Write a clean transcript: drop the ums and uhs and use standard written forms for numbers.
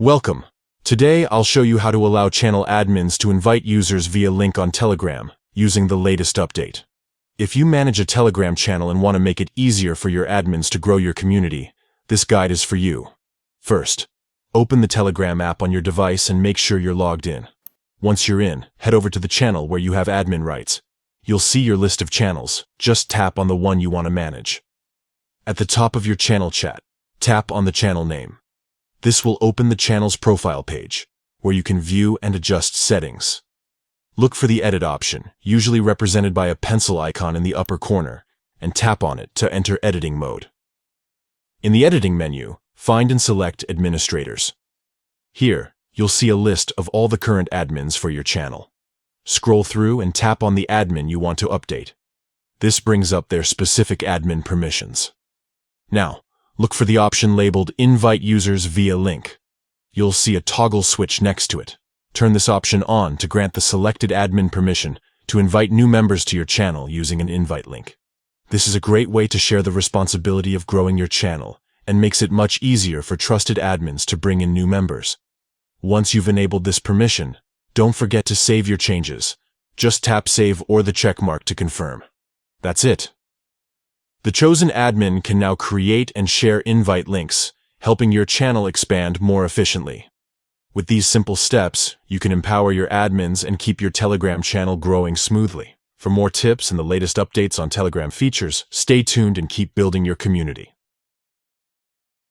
Welcome. Today I'll show you how to allow channel admins to invite users via link on Telegram using the latest update. If you manage a Telegram channel and want to make it easier for your admins to grow your community, this guide is for you. First, open the Telegram app on your device and make sure you're logged in. Once you're in, head over to the channel where you have admin rights. You'll see your list of channels. Just tap on the one you want to manage. At the top of your channel chat, tap on the channel name. This will open the channel's profile page, where you can view and adjust settings. Look for the edit option, usually represented by a pencil icon in the upper corner, and tap on it to enter editing mode. In the editing menu, find and select Administrators. Here, you'll see a list of all the current admins for your channel. Scroll through and tap on the admin you want to update. This brings up their specific admin permissions. Now, look for the option labeled Invite Users via Link. You'll see a toggle switch next to it. Turn this option on to grant the selected admin permission to invite new members to your channel using an invite link. This is a great way to share the responsibility of growing your channel and makes it much easier for trusted admins to bring in new members. Once you've enabled this permission, don't forget to save your changes. Just tap Save or the check mark to confirm. That's it. The chosen admin can now create and share invite links, helping your channel expand more efficiently. With these simple steps, you can empower your admins and keep your Telegram channel growing smoothly. For more tips and the latest updates on Telegram features, stay tuned and keep building your community.